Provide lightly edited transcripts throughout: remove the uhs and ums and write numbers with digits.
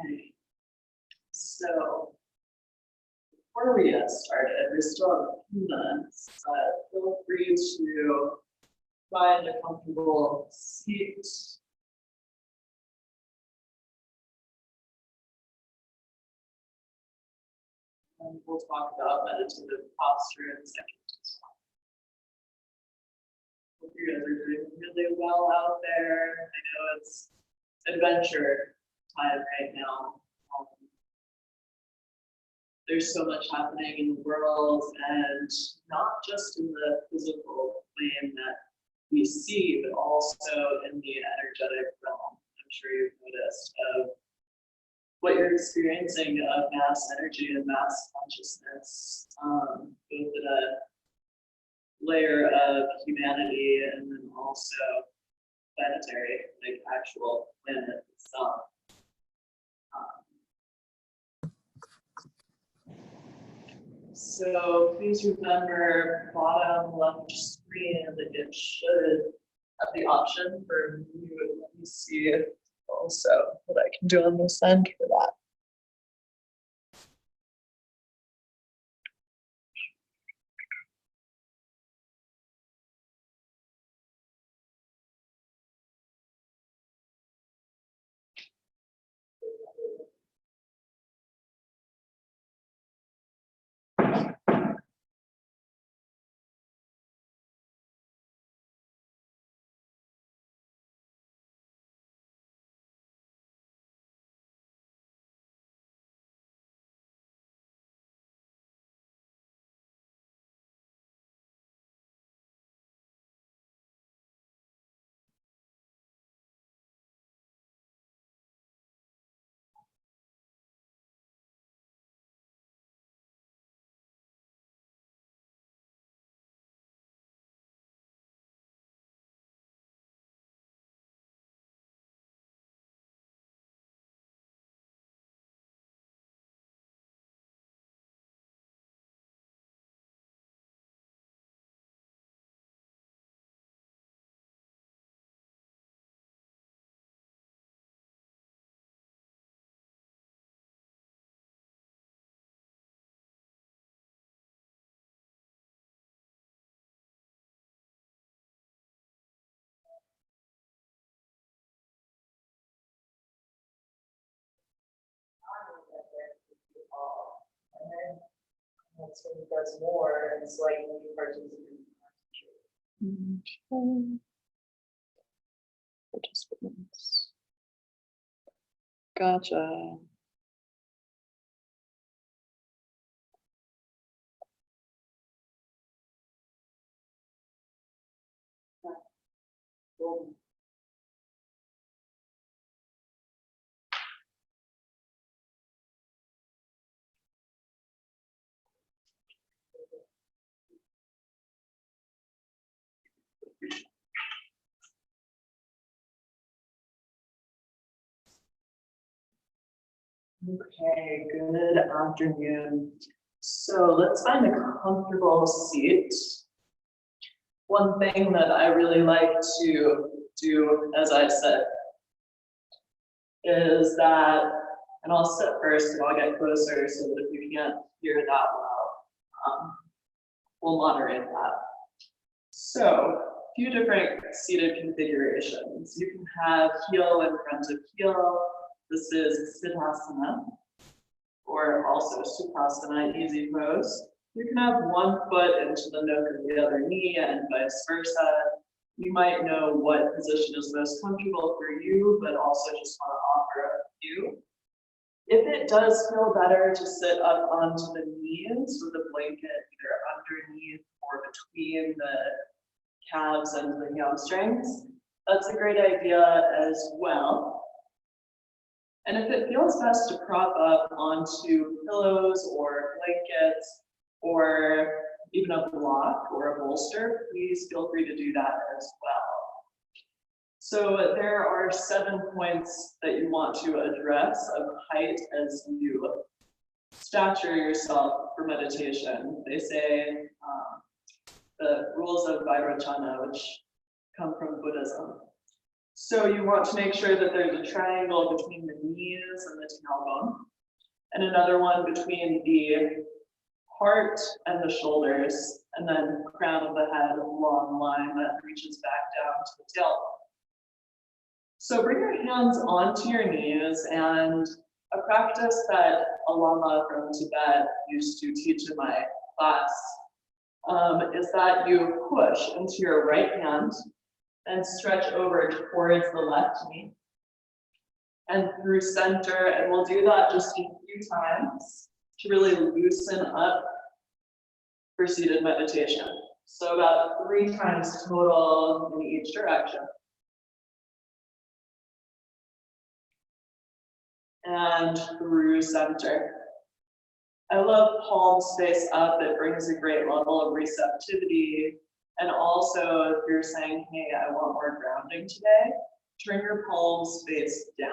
Okay. So before we get started, we still have a few minutes, but feel free to find a comfortable seat. And we'll talk about meditative posture in a second as well. Hope you guys are doing really well out there. I know it's adventure time right now. There's so much happening in the world, and not just in the physical plane that we see, but also in the energetic realm. I'm sure you've noticed of what you're experiencing of mass energy and mass consciousness, both at a layer of humanity and then also planetary, like actual planet itself. So please remember, bottom left screen, that it should have the option for mute. Let me see also what I can do on this end for that. And that's when he does more and slightly participate. Participants. Gotcha. Cool. Okay, good afternoon. So let's find a comfortable seat. One thing that I really like to do, as I said, is that, and I'll sit first and I'll get closer so that if you can't hear that well, we'll moderate that. So, a few different seated configurations. You can have heel in front of heel. This is Siddhasana, or also Sukhasana, easy pose. You can have one foot into the nook of the other knee and vice versa. You might know what position is most comfortable for you, but also just want to offer a few. If it does feel better to sit up onto the knees with a blanket either underneath or between the calves and the hamstrings, that's a great idea as well. And if it feels best to prop up onto pillows or blankets or even a block or a bolster, please feel free to do that as well. So there are 7 points that you want to address of height as you stature yourself for meditation. They say the rules of Vairocana, which come from Buddhism. So you want to make sure that there's a triangle between the knees and the tailbone, and another one between the heart and the shoulders, and then crown of the head, a long line that reaches back down to the tailbone. So bring your hands onto your knees, and a practice that a Lama from Tibet used to teach in my class is that you push into your right hand and stretch over towards the left knee and through center, and we'll do that just a few times to really loosen up for seated meditation. So about 3 times total in each direction. And through center. I love palms face up. It brings a great level of receptivity. And also, if you're saying, hey, I want more grounding today, turn your palms face down.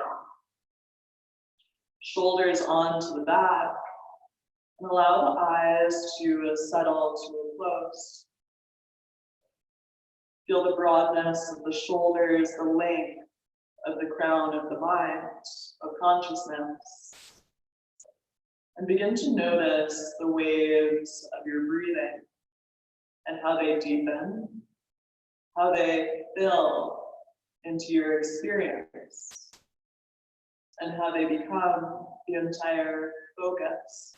Shoulders onto the back, and allow the eyes to settle to a close. Feel the broadness of the shoulders, the length of the crown of the mind, of consciousness. And begin to notice the waves of your breathing and how they deepen, how they fill into your experience, and how they become the entire focus.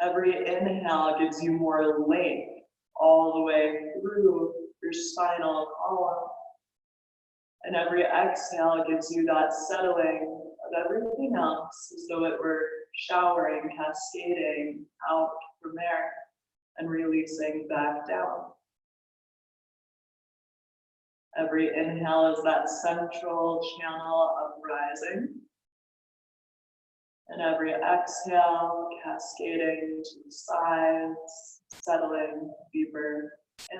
Every inhale gives you more length all the way through your spinal column. And every exhale gives you that settling of everything else as though it were showering, cascading out from there and releasing back down. Every inhale is that central channel of rising. And every exhale cascading to the sides, settling deeper in.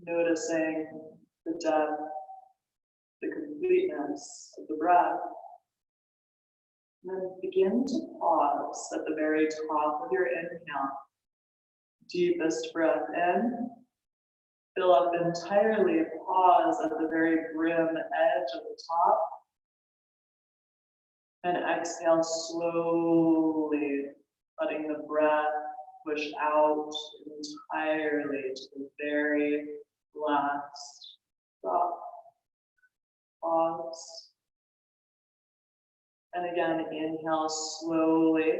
Noticing the depth, the completeness of the breath. And then begin to pause at the very top of your inhale. Deepest breath in. Fill up entirely, pause at the very brim edge of the top. And exhale slowly, letting the breath push out entirely to the very last drop. Pause. And again, inhale slowly,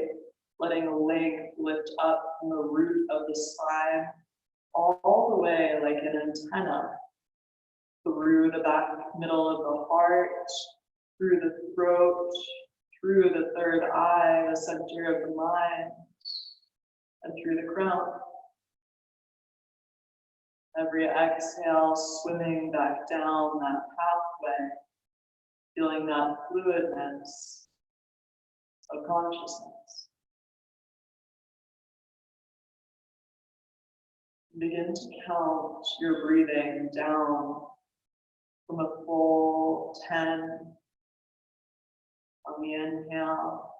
letting length lift up from the root of the spine, all the way like an antenna, through the back middle of the heart, through the throat, through the third eye, the center of the mind, and through the crown. Every exhale swimming back down that pathway, feeling that fluidness of consciousness. Begin to count your breathing down from a full 10 on the inhale,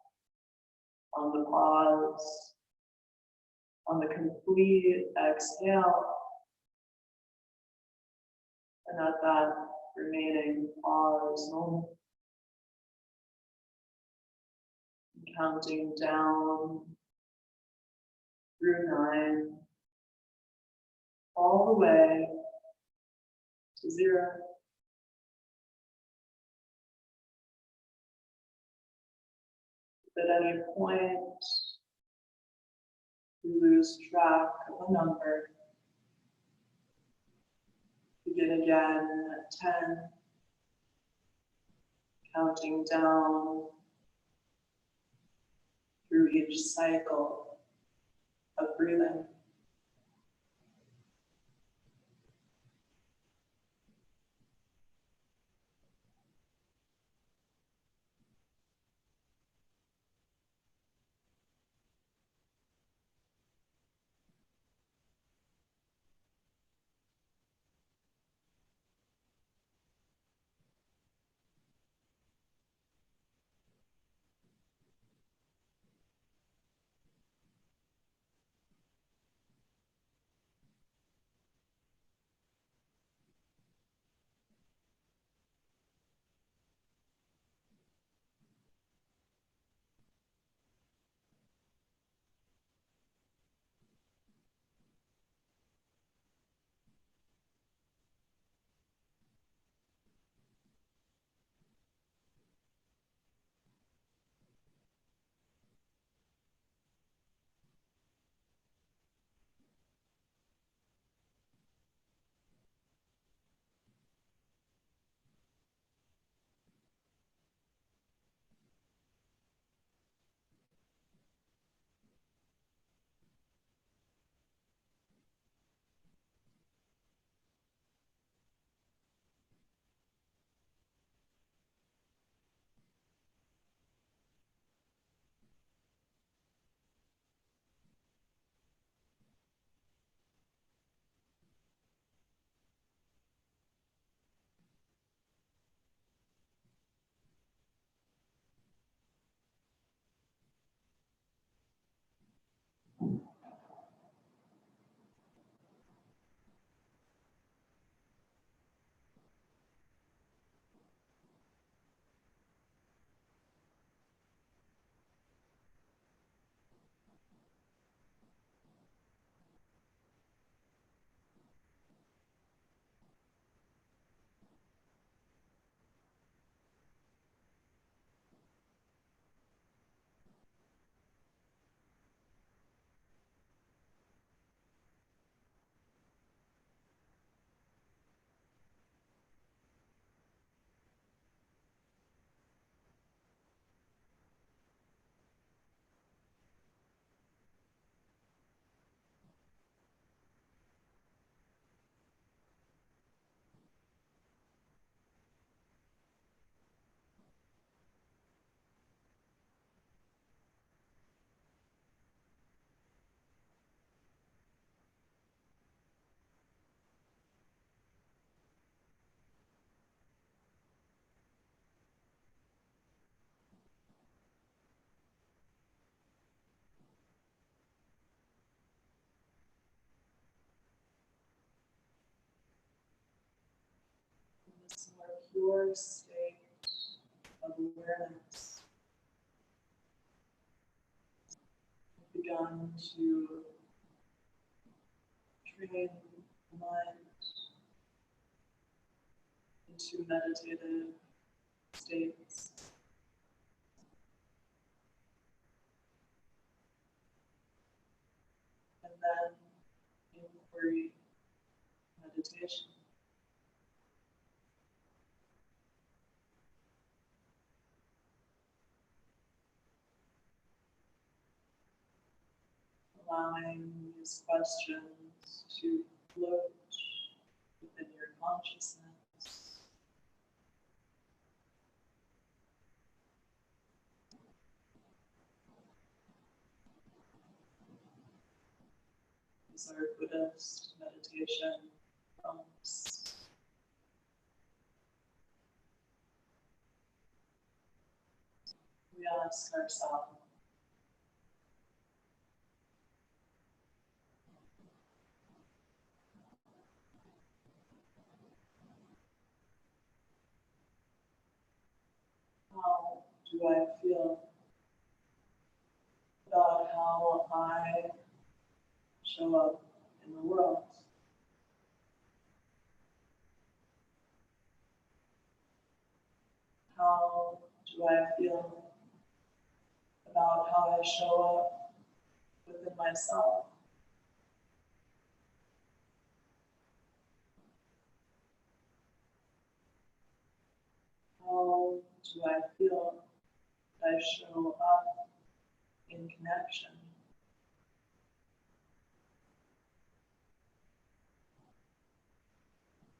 on the pause, on the complete exhale, and at that remaining pause moment, counting down through 9, all the way to 0. If at any point you lose track of a number, begin again at 10, counting down through each cycle of breathing. pure state of awareness. We've begun to train the mind into meditative states. And then inquiry meditation. Allowing these questions to float within your consciousness. These are Buddhist meditation prompts. We ask ourselves, how do I feel about how I show up in the world? How do I feel about how I show up within myself? How do I feel that I show up in connection?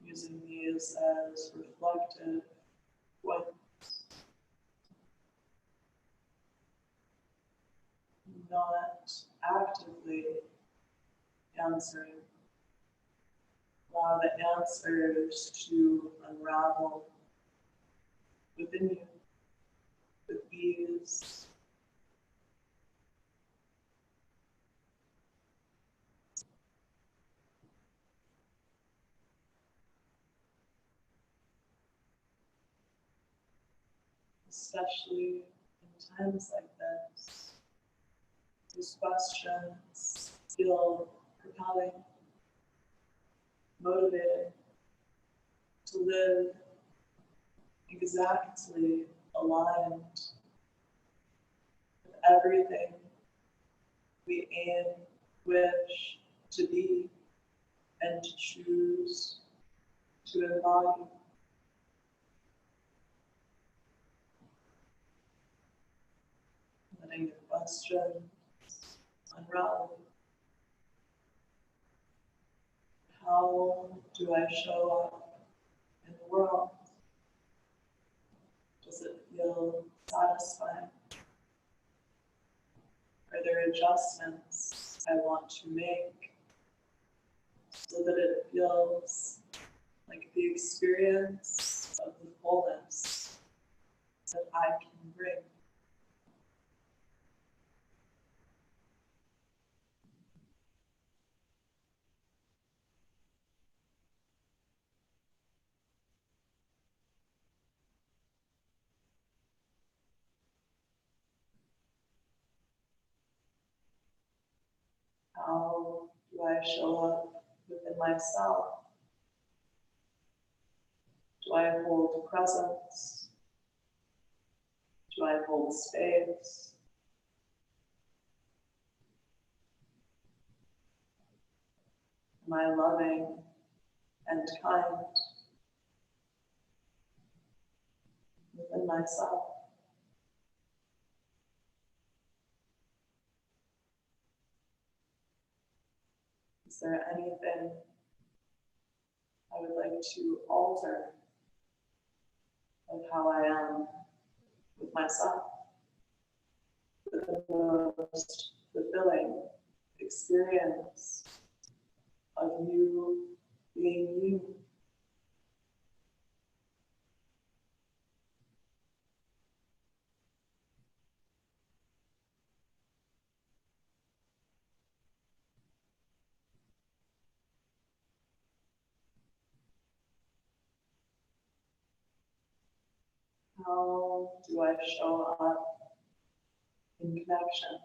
Using these as reflective points, not actively answering. Allow the answers to unravel within you with ease. Especially in times like this, these questions feel compelling, motivating to live exactly aligned with everything we aim, wish to be, and to choose to embody. Letting the questions unravel. How do I show up in the world? Does it feel satisfying? Are there adjustments I want to make so that it feels like the experience of the fullness that I can bring? How do I show up within myself? Do I hold presence? Do I hold space? Am I loving and kind within myself? Is there anything I would like to alter of how I am with myself? The most fulfilling experience of you being you. How do I show up in connection?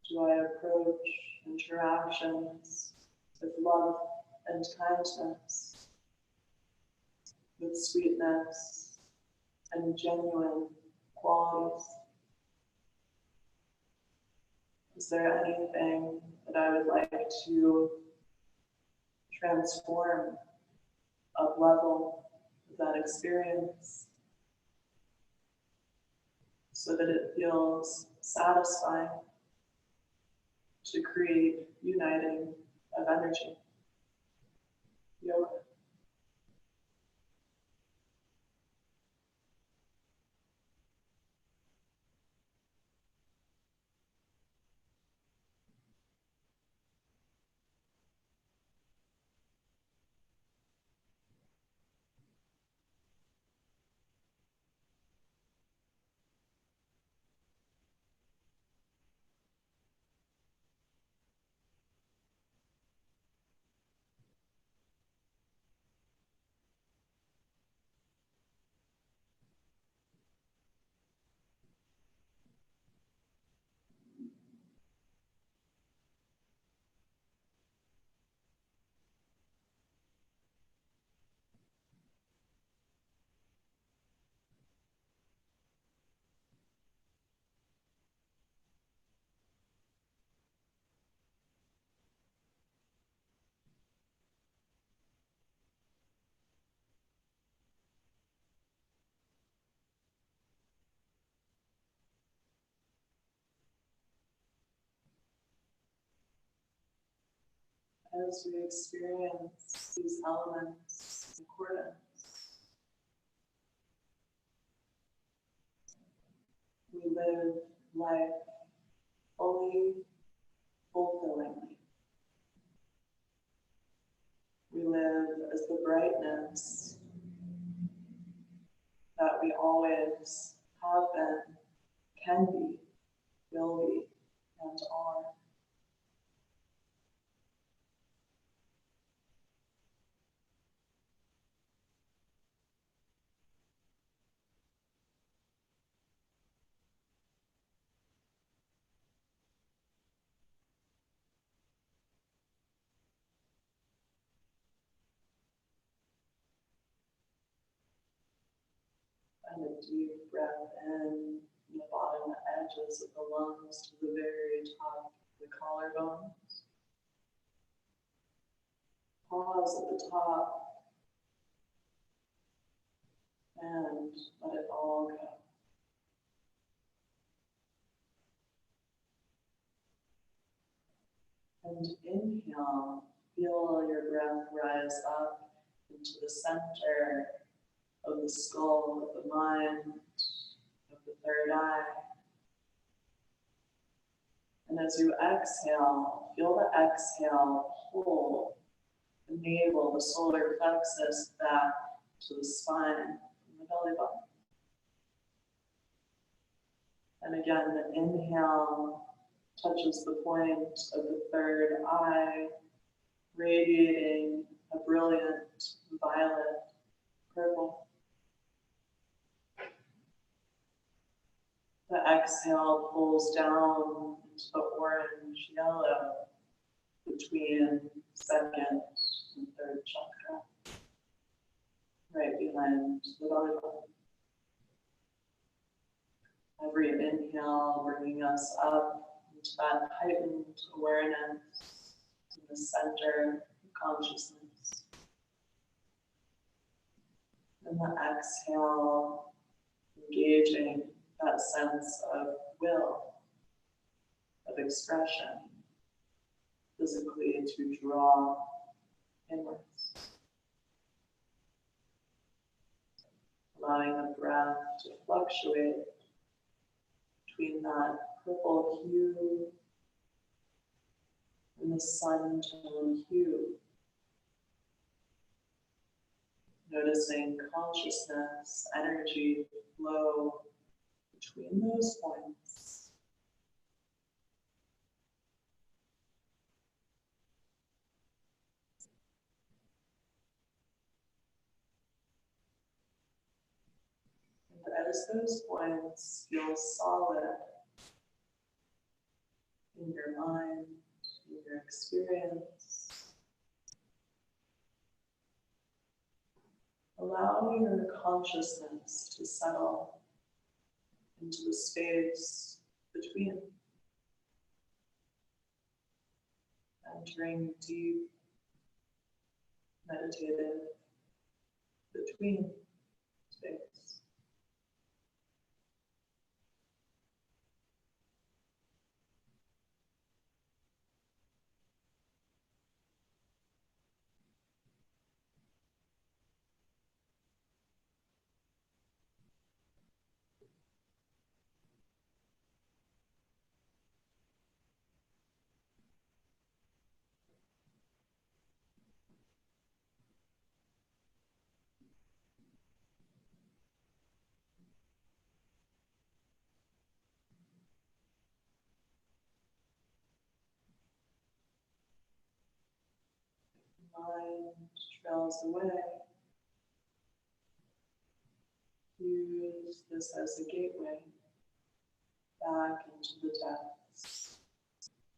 Do I approach interactions with love and kindness, with sweetness and genuine qualities? Is there anything that I would like to transform, up level that experience so that it feels satisfying to create uniting of energy? Yoga. As we experience these elements in accordance, we live life fully, fulfillingly. We live as the brightness that we always have been, can be, will be, and are. And a deep breath in from the bottom edges of the lungs to the very top of the collarbones. Pause at the top and let it all go. And inhale, feel your breath rise up into the center of the skull, of the mind, of the third eye. And as you exhale, feel the exhale pull the navel, the solar plexus back to the spine from the belly button. And again, the inhale touches the point of the third eye, radiating a brilliant violet purple. The exhale pulls down into the orange yellow between second and third chakra, right behind the belly button. Every inhale bringing us up into that heightened awareness in the center of consciousness. And the exhale engaging that sense of will, of expression, physically to draw inwards. Allowing the breath to fluctuate between that purple hue and the sun tone hue. Noticing consciousness, energy flow between those points. as those points feel solid in your mind, in your experience, allow your consciousness to settle into the space between, entering deep, meditative, between space. Mind trails away. Use this as a gateway back into the depths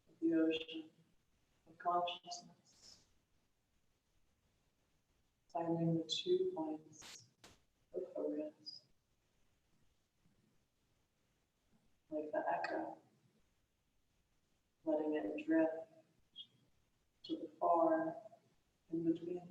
of the ocean of consciousness, finding the 2 points of focus, like the echo, letting it drift to the far in between.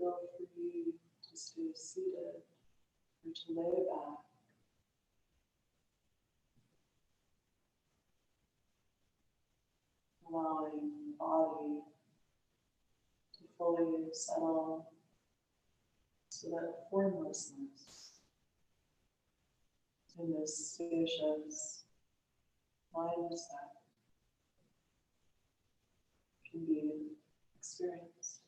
Feel free to stay seated or to lay back, allowing the body to fully settle so that formlessness in this spacious mindset can be experienced.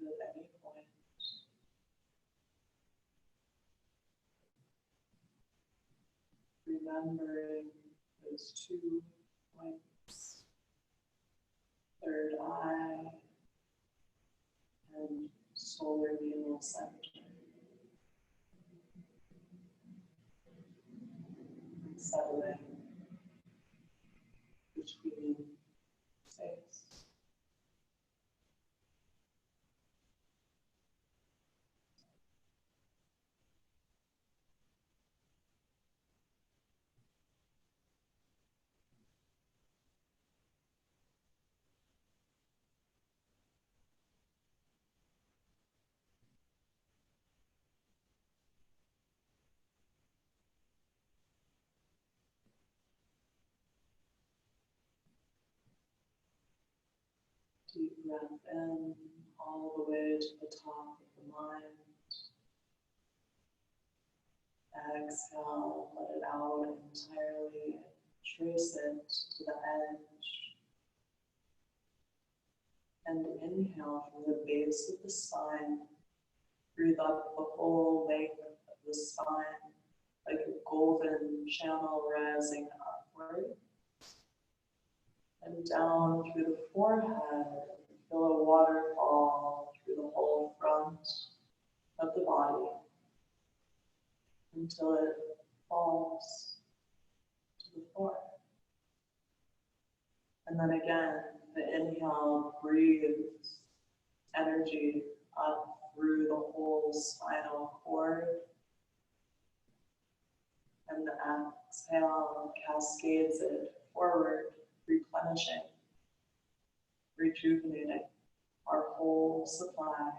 And at any point, remembering those 2 points, third eye and solar venal center, and settling between space. Deep breath in all the way to the top of the mind. Exhale, let it out entirely. Trace it to the edge. And inhale from the base of the spine. Breathe up the whole length of the spine like a golden channel rising upward. And down through the forehead, feel a waterfall through the whole front of the body until it falls to the floor. And then again, the inhale breathes energy up through the whole spinal cord. And the exhale cascades it forward, replenishing, rejuvenating our whole supply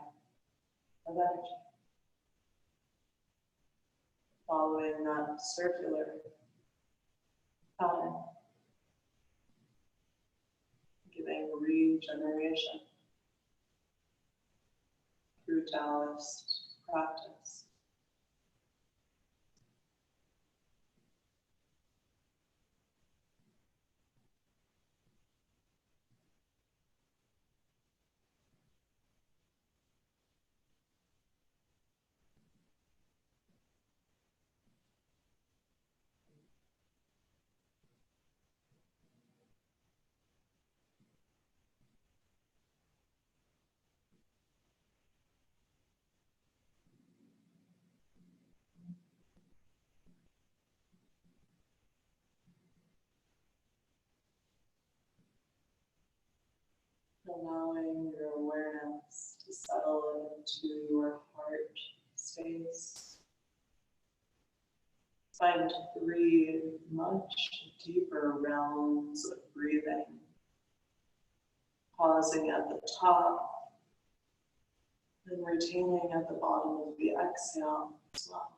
of energy. Following that circular pattern, giving regeneration through Taoist practice. Allowing your awareness to settle into your heart space. Find 3 much deeper realms of breathing. Pausing at the top and retaining at the bottom of the exhale as well.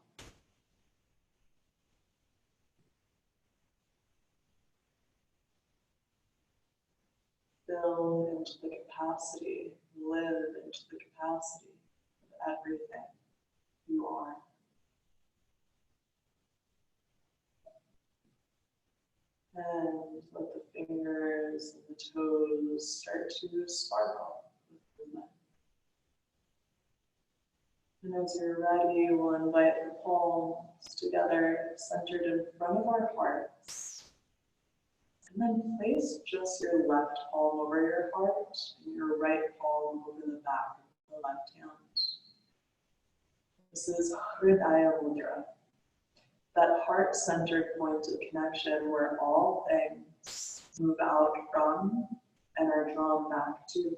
Fill into the capacity, live into the capacity of everything you are. And let the fingers and the toes start to sparkle with movement. And as you're ready, we'll invite the palms together, centered in front of our hearts. And then place just your left palm over your heart and your right palm over the back of the left hand. This is Hridaya Mudra, that heart-centered point of connection where all things move out from and are drawn back to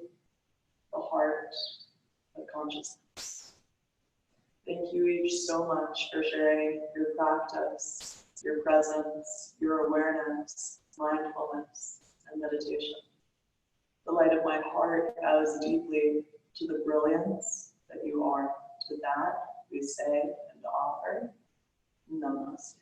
the heart of consciousness. Thank you each so much for sharing your practice, your presence, your awareness, mindfulness, and meditation. The light of my heart bows deeply to the brilliance that you are. To that, we say and offer Namaste.